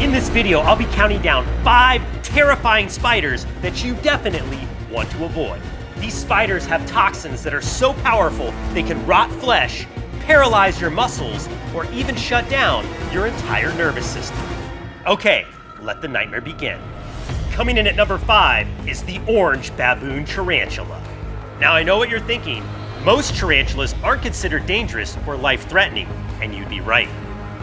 In this video, I'll be counting down 5 terrifying spiders that you definitely want to avoid. These spiders have toxins that are so powerful they can rot flesh, paralyze your muscles, or even shut down your entire nervous system. Okay, let the nightmare begin. Coming in at number 5 is the orange baboon tarantula. Now I know what you're thinking. Most tarantulas aren't considered dangerous or life-threatening, and you'd be right.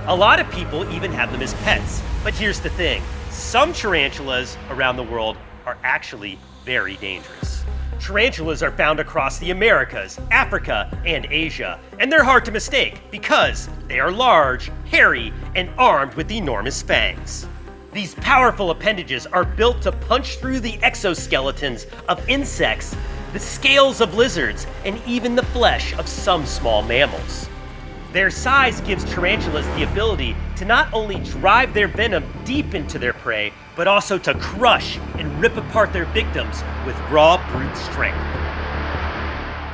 A lot of people even have them as pets, but here's the thing. Some tarantulas around the world are actually very dangerous. Tarantulas are found across the Americas, Africa, and Asia, and they're hard to mistake because they are large, hairy, and armed with enormous fangs. These powerful appendages are built to punch through the exoskeletons of insects, the scales of lizards, and even the flesh of some small mammals. Their size gives tarantulas the ability to not only drive their venom deep into their prey, but also to crush and rip apart their victims with raw brute strength.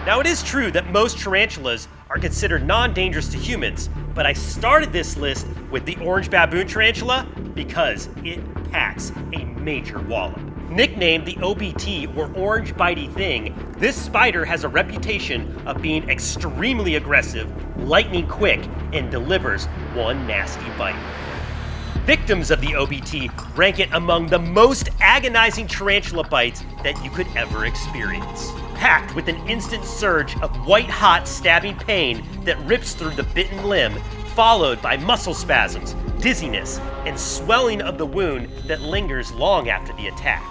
Now it is true that most tarantulas are considered non-dangerous to humans, but I started this list with the orange baboon tarantula because it packs a major wallop. Nicknamed the OBT, or orange bitey thing, this spider has a reputation of being extremely aggressive, lightning quick, and delivers one nasty bite. Victims of the OBT rank it among the most agonizing tarantula bites that you could ever experience. Packed with an instant surge of white-hot stabbing pain that rips through the bitten limb, followed by muscle spasms, dizziness, and swelling of the wound that lingers long after the attack.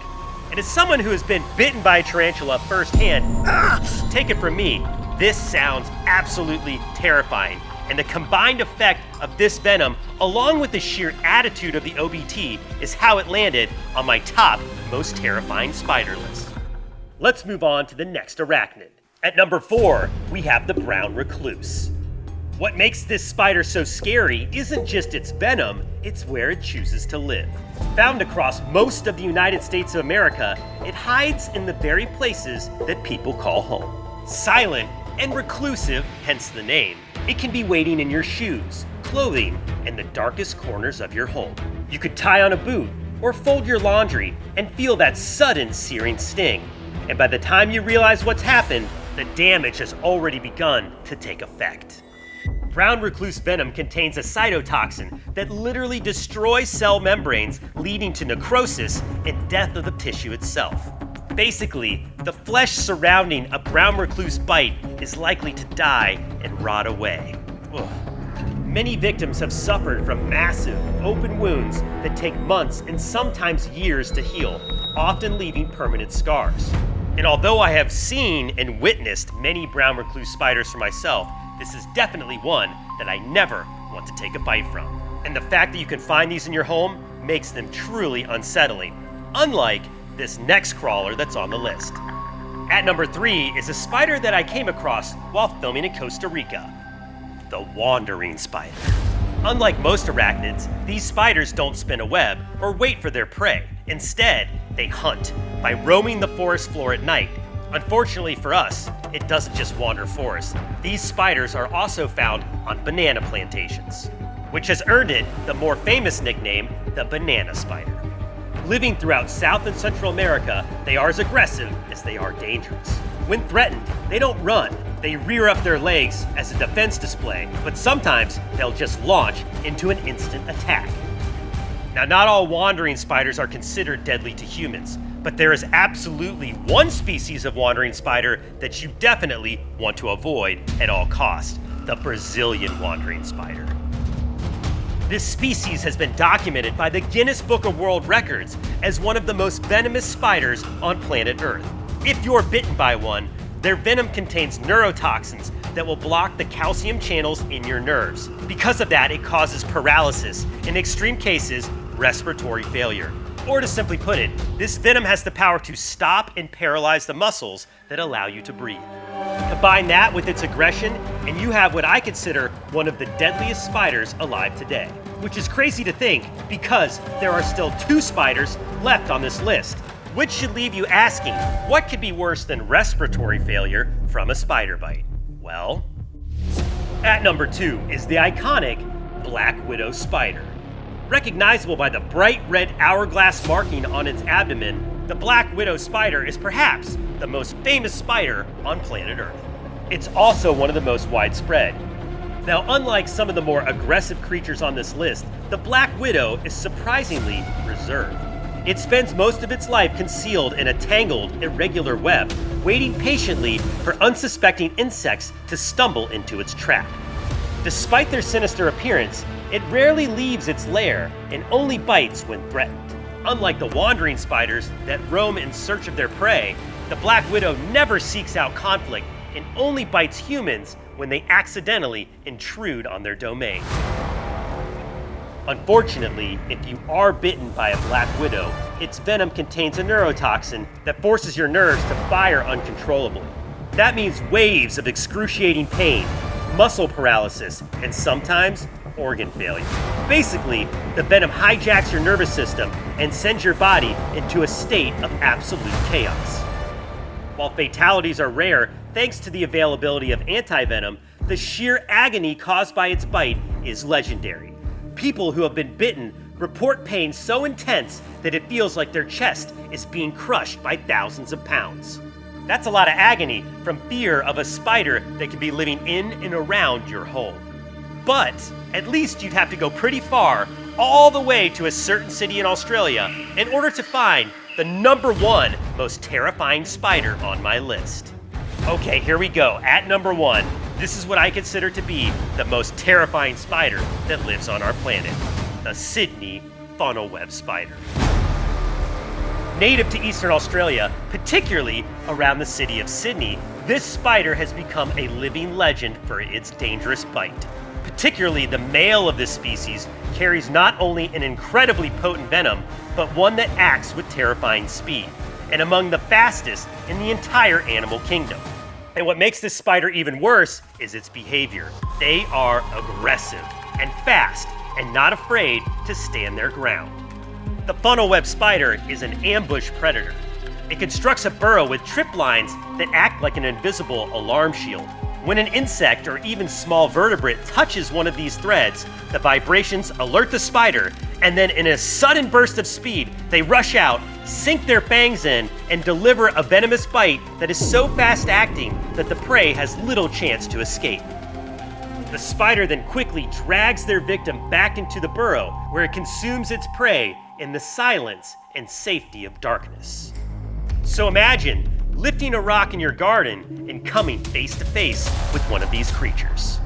And as someone who has been bitten by a tarantula firsthand, take it from me, this sounds absolutely terrifying. And the combined effect of this venom, along with the sheer attitude of the OBT, is how it landed on my top most terrifying spider list. Let's move on to the next arachnid. At number 4, we have the brown recluse. What makes this spider so scary isn't just its venom, it's where it chooses to live. Found across most of the United States of America, it hides in the very places that people call home. Silent and reclusive, hence the name, it can be waiting in your shoes, clothing, and the darkest corners of your home. You could tie on a boot or fold your laundry and feel that sudden searing sting. And by the time you realize what's happened, the damage has already begun to take effect. Brown recluse venom contains a cytotoxin that literally destroys cell membranes, leading to necrosis and death of the tissue itself. Basically, the flesh surrounding a brown recluse bite is likely to die and rot away. Ugh. Many victims have suffered from massive, open wounds that take months and sometimes years to heal, often leaving permanent scars. And although I have seen and witnessed many brown recluse spiders for myself, this is definitely one that I never want to take a bite from. And the fact that you can find these in your home makes them truly unsettling, unlike this next crawler that's on the list. At number 3 is a spider that I came across while filming in Costa Rica, the wandering spider. Unlike most arachnids, these spiders don't spin a web or wait for their prey. Instead, they hunt by roaming the forest floor at night. Unfortunately for us, it doesn't just wander forests. These spiders are also found on banana plantations, which has earned it the more famous nickname, the banana spider. Living throughout South and Central America, they are as aggressive as they are dangerous. When threatened, they don't run. They rear up their legs as a defense display, but sometimes they'll just launch into an instant attack. Now, not all wandering spiders are considered deadly to humans, but there is absolutely one species of wandering spider that you definitely want to avoid at all costs, the Brazilian wandering spider. This species has been documented by the Guinness Book of World Records as one of the most venomous spiders on planet Earth. If you're bitten by one, their venom contains neurotoxins that will block the calcium channels in your nerves. Because of that, it causes paralysis, in extreme cases, respiratory failure. Or to simply put it, this venom has the power to stop and paralyze the muscles that allow you to breathe. Combine that with its aggression, and you have what I consider one of the deadliest spiders alive today. Which is crazy to think, because there are still 2 spiders left on this list. Which should leave you asking, what could be worse than respiratory failure from a spider bite? Well, at number 2 is the iconic black widow spider. Recognizable by the bright red hourglass marking on its abdomen, the black widow spider is perhaps the most famous spider on planet Earth. It's also one of the most widespread. Now, unlike some of the more aggressive creatures on this list, the black widow is surprisingly reserved. It spends most of its life concealed in a tangled, irregular web, waiting patiently for unsuspecting insects to stumble into its trap. Despite their sinister appearance, it rarely leaves its lair and only bites when threatened. Unlike the wandering spiders that roam in search of their prey, the black widow never seeks out conflict and only bites humans when they accidentally intrude on their domain. Unfortunately, if you are bitten by a black widow, its venom contains a neurotoxin that forces your nerves to fire uncontrollably. That means waves of excruciating pain, muscle paralysis, and sometimes organ failure. Basically, the venom hijacks your nervous system and sends your body into a state of absolute chaos. While fatalities are rare, thanks to the availability of anti-venom, the sheer agony caused by its bite is legendary. People who have been bitten report pain so intense that it feels like their chest is being crushed by thousands of pounds. That's a lot of agony from fear of a spider that could be living in and around your home. But at least you'd have to go pretty far, all the way to a certain city in Australia, in order to find the number one most terrifying spider on my list. Okay, here we go. At number one, this is what I consider to be the most terrifying spider that lives on our planet, the Sydney funnel web spider. Native to Eastern Australia, particularly around the city of Sydney, this spider has become a living legend for its dangerous bite. Particularly the male of this species carries not only an incredibly potent venom, but one that acts with terrifying speed, and among the fastest in the entire animal kingdom. And what makes this spider even worse is its behavior. They are aggressive and fast and not afraid to stand their ground. The funnel web spider is an ambush predator. It constructs a burrow with trip lines that act like an invisible alarm shield. When an insect or even small vertebrate touches one of these threads, the vibrations alert the spider, and then in a sudden burst of speed, they rush out, sink their fangs in, and deliver a venomous bite that is so fast-acting that the prey has little chance to escape. The spider then quickly drags their victim back into the burrow, where it consumes its prey in the silence and safety of darkness. So imagine lifting a rock in your garden and coming face to face with one of these creatures.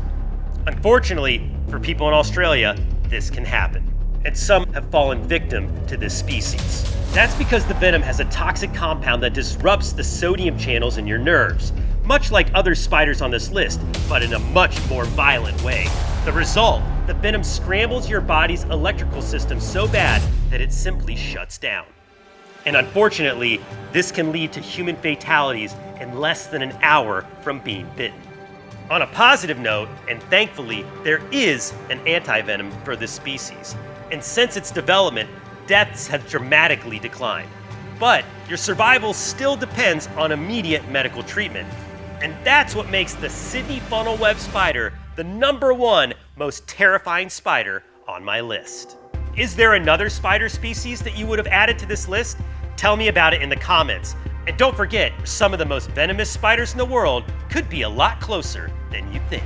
Unfortunately, for people in Australia, this can happen, and some have fallen victim to this species. That's because the venom has a toxic compound that disrupts the sodium channels in your nerves, much like other spiders on this list, but in a much more violent way. The result, the venom scrambles your body's electrical system so bad that it simply shuts down. And unfortunately, this can lead to human fatalities in less than an hour from being bitten. On a positive note, and thankfully, there is an anti-venom for this species. And since its development, deaths have dramatically declined. But your survival still depends on immediate medical treatment. And that's what makes the Sydney funnel web spider the number one most terrifying spider on my list. Is there another spider species that you would have added to this list? Tell me about it in the comments. And don't forget, some of the most venomous spiders in the world could be a lot closer than you think.